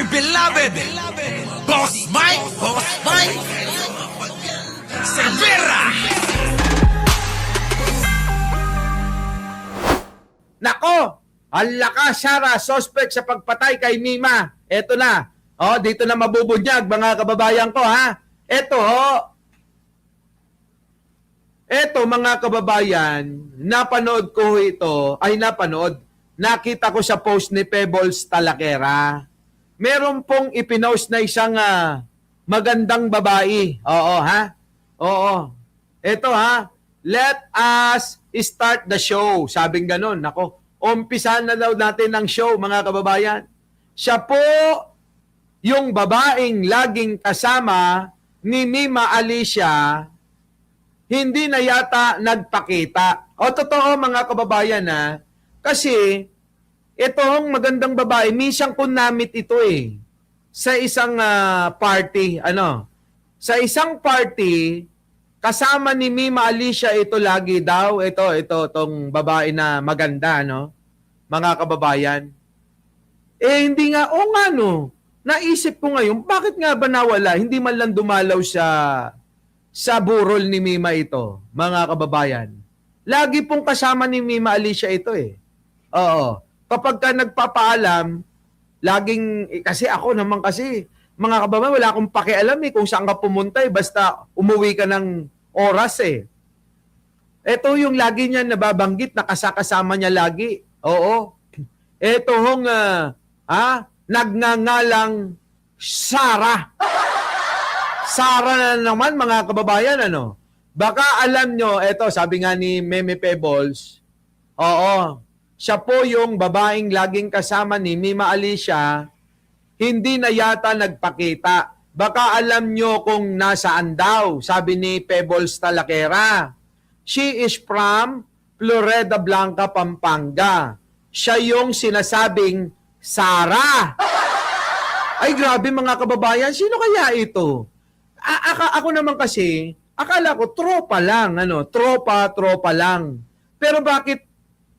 dear beloved, Boss Mike, Cervera. Nako! Ang lakas, Sara, suspect sa pagpatay kay Mima. Eto na. Oh, dito na mabubunyag, mga kababayan ko, ha? Eto, Eto, mga kababayan, napanood ko ito, nakita ko sa post ni Pebbles Talakera. Meron pong ipinost na isang magandang babae. Oo, ha? Oo. Eto, ha? Let us start the show. Sabing ganun. Nako, umpisahan na daw natin ang show, mga kababayan. Siya po yung babaeng laging kasama ni Mima Alicia, hindi na yata nagpakita. O totoo, mga kababayan, kasi itong magandang babae, minsan ko namit ito sa isang party. Sa isang party, kasama ni Mima Alicia ito lagi daw. Itong babae na maganda, mga kababayan. Hindi nga, naisip ko ngayon, bakit nga ba nawala? Hindi man lang dumalaw sa burol ni Mima ito, mga kababayan. Lagi pong kasama ni Mima Alicia ito Oo. Kapag ka nagpapaalam, kasi ako naman kasi, mga kababayan, wala akong pakialam kung saan ka pumunta basta umuwi ka ng oras Ito yung lagi niya nababanggit, nakasakasama niya lagi. Oo. Ito hong, nagngangalang Sara. Sara na naman, mga kababayan, Baka alam nyo, eto, sabi nga ni Meme Pebbles, siya po yung babaeng laging kasama ni Mima Alicia, hindi na yata nagpakita. Baka alam nyo kung nasaan daw, sabi ni Pebbles Talakera. She is from Florida Blanca, Pampanga. Siya yung sinasabing Sara. Ay, grabe, mga kababayan, sino kaya ito? Ako naman kasi, akala ko tropa lang, tropa lang. Pero bakit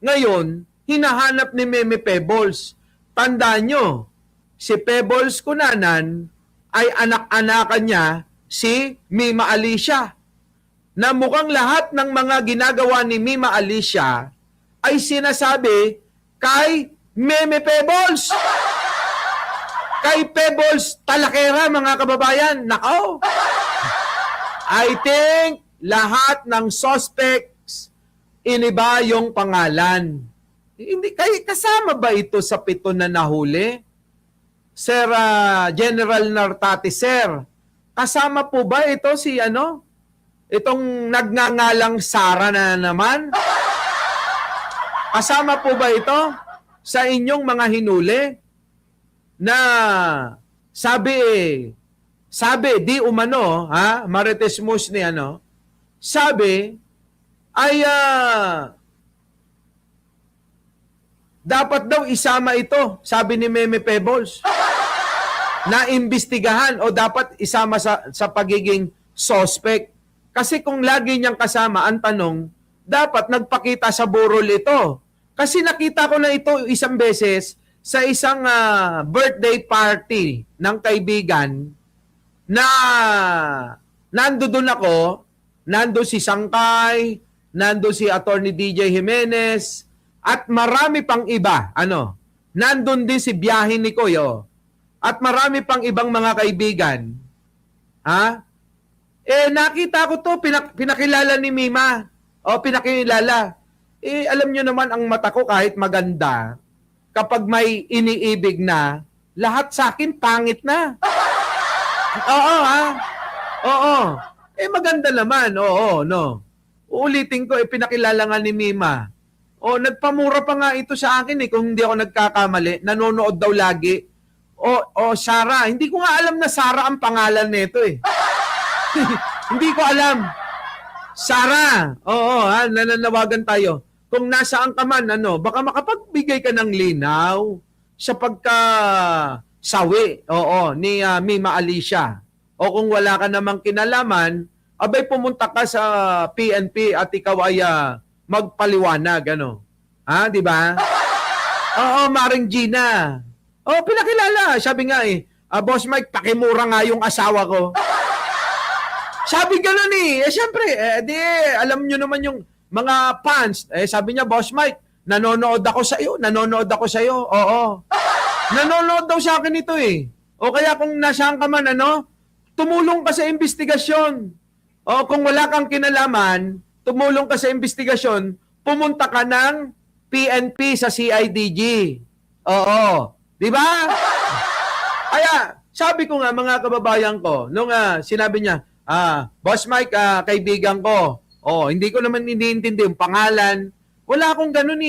ngayon hinahanap ni Meme Pebbles? Tandaan nyo, si Pebbles Cunanan ay anak-anakan niya si Mima Alicia. Na mukhang lahat ng mga ginagawa ni Mima Alicia ay sinasabi kay Meme Pebbles. Kay Pebbles Talakera, mga kababayan. Nako! I think lahat ng suspects iniba yung pangalan. Hindi kasama ba ito sa 7 na nahuli? Sir General Nartati, sir, kasama po ba ito si itong nagngangalang Sara na naman? Kasama po ba ito sa inyong mga hinuli? Na sabi di umano, Marites Musni, sabi ay dapat daw isama ito, sabi ni Meme Pebbles, na imbestigahan o dapat isama sa pagiging suspect. Kasi kung lagi niyang kasama, ang tanong, dapat nagpakita sa burol ito. Kasi nakita ko na ito isang beses sa isang birthday party ng kaibigan na nandoon ako, nando si Sangkay, nando si Attorney DJ Jimenez, at marami pang iba. Nandun din si Biyahin ni Koyo, at marami pang ibang mga kaibigan. Nakita ko to, pinakilala ni Mima. Pinakilala. Alam nyo naman ang mata ko kahit maganda, kapag may iniibig na, lahat sa akin pangit na. Oo. Maganda naman. Oo, no. Uulitin ko, pinakilala nga ni Mima. Nagpamura pa nga ito sa akin kung hindi ako nagkakamali. Nanonood daw lagi. Sara. Hindi ko nga alam na Sara ang pangalan nito Hindi ko alam. Sara. Oo, nananawagan tayo. Kung nasaan ka man, baka makapagbigay ka ng linaw sa pagkasawi, ni Mima Alicia. O kung wala ka namang kinalaman, abay pumunta ka sa PNP at ikaw ay magpaliwanag, di ba? Oo, Maring Gina. Oh, pinakilala. Sabi nga Boss Mike, pakimura nga yung asawa ko. Sabi gano'n siyempre, di, alam nyo naman yung mga fans. Sabi niya, Boss Mike, nanonood ako sa iyo. Oo. Nanonood daw sa akin ito O kaya kung nasaan ka man, tumulong ka sa investigasyon. O kung wala kang kinalaman, tumulong ka sa investigasyon, pumunta ka ng PNP sa CIDG. Oo. Di ba? Kaya, sabi ko nga mga kababayan ko, nung sinabi niya, Boss Mike, kaibigan ko, hindi ko naman iniintindi yung pangalan. Wala akong ganun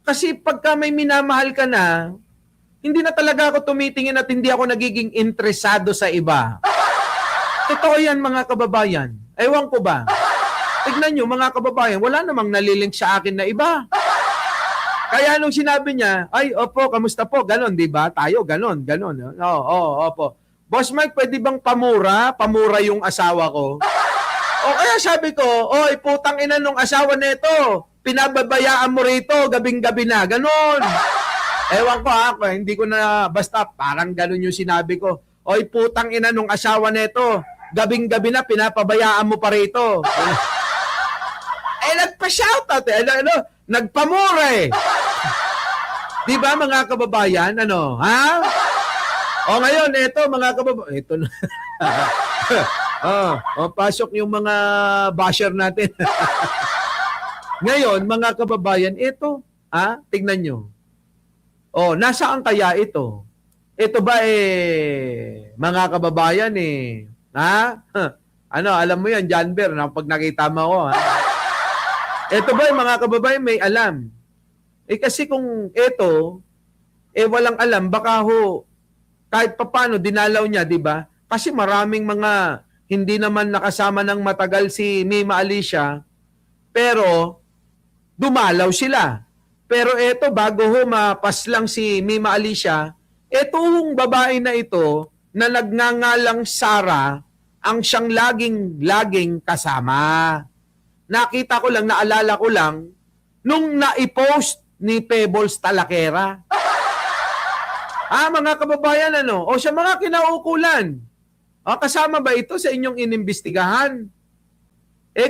Kasi pagka may minamahal ka na, hindi na talaga ako tumitingin at hindi ako nagiging interesado sa iba. Totoo yan mga kababayan. Ewan ko ba? Tignan nyo mga kababayan, wala namang nalilink sa akin na iba. Kaya nung sinabi niya, ay, opo, kamusta po? Ganon, di ba? Tayo, ganon. Opo. Boss Mike, pwede bang pamura? Pamura yung asawa ko. O kaya sabi ko, putang ina nung asawa nito. Pinababayaan mo rito, gabing-gabi na. Ganon. Ewan ko hindi ko na, basta parang ganon yung sinabi ko. Putang ina nung asawa nito. Gabing-gabi na, pinapabayaan mo pa rito. Nagpa-shoutout nagpamura Di ba mga kababayan? O ngayon, eto mga kababayan. Ito na. Pasok yung mga basher natin. Ngayon, mga kababayan, ito, tignan nyo. Nasaan kaya ito? Ito ba mga kababayan alam mo yan, John Bear, pag nakita mo ako, Ito ba mga kababayan may alam? Kasi kung ito, walang alam, baka kahit papano dinalaw niya, di ba? Kasi maraming mga hindi naman nakasama ng matagal si Mima Alicia, pero dumalaw sila. Pero ito, bago mapaslang si Mima Alicia, itong babae na ito, na nagngangalang Sara, ang siyang laging kasama. Nakita ko lang, naalala ko lang, nung naipost ni Pebbles Talakera. Mga kababayan, o sa mga kinaukulan, kasama ba ito sa inyong inimbestigahan?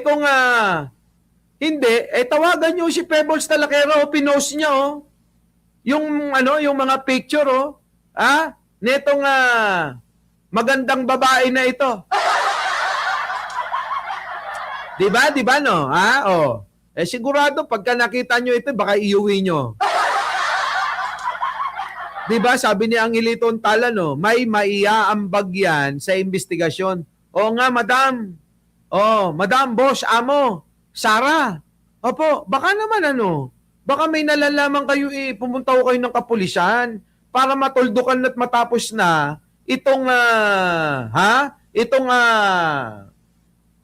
Kung hindi, tawagan nyo si Pebbles Talakera pinost niya, yung mga picture, netong magandang babae na ito. Di ba no? Sigurado pagka nakita nyo ito, baka iuwi nyo. Di ba? Sabi ni Angelito Tala, may maiaambag yan sa investigasyon. Nga, madam. Madam, boss, amo, Sara. Opo, baka naman baka may nalalaman kayo pumunta ko kayo ng kapulisan para matuldukan at matapos na itong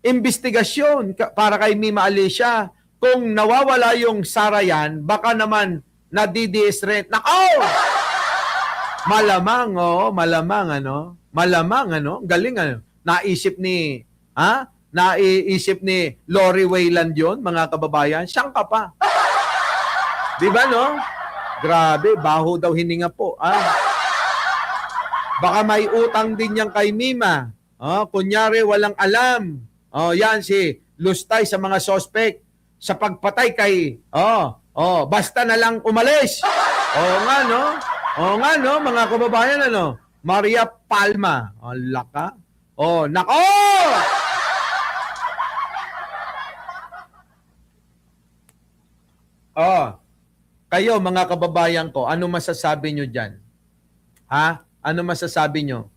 investigasyon para kay Mima Alicia. Kung nawawala yung Sara yan, baka naman nadi-DS rent. Nako! Malamang, galing, naisip ni Lori Wayland yon, mga kababayan. Siyang ka pa. Di ba, no? Grabe, baho daw hininga po. Baka may utang din yan kay Mima. Kunyari, walang alam. Yan si Lustay sa mga suspect sa pagpatay kay basta na lang umalis. Nga no, mga kababayan Maria Palma. Laka. Nako! Kayo mga kababayan ko, ano masasabi nyo diyan? Ano masasabi nyo?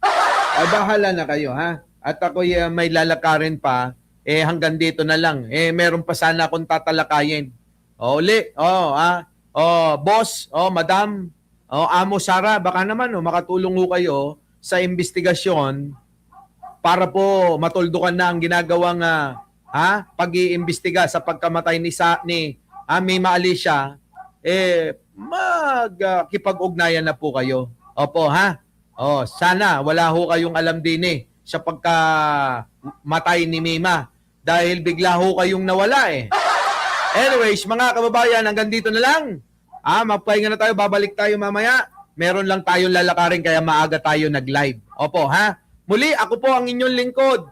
Bahala na kayo, At ako may lalakarin pa, hanggang dito na lang. Meron pa sana akong tatalakayin. Boss, madam, amo Sara, baka naman makatulong ho kayo sa investigasyon para po matuldukan na ang ginagawang pag-iimbestiga sa pagkamatay ni Mima Alicia. Magkipag-ugnayan na po kayo. Opo, sana wala ho kayong alam din sa pagkamatay ni Mima dahil bigla ho kayong nawala Anyways, mga kababayan, hanggang dito na lang. Magpahinga na tayo, babalik tayo mamaya. meron lang tayong lalakarin kaya maaga tayo nag-live. Opo, ha? Muli, ako po ang inyong lingkod.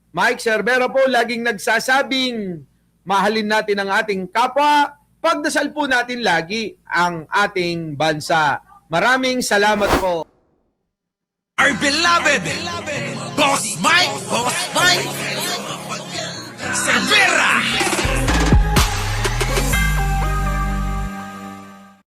Mike Cervera po, laging nagsasabing, mahalin natin ang ating kapwa, pagdasal po natin lagi ang ating bansa. Maraming salamat po. Our beloved Boss Mike, Boss Mike.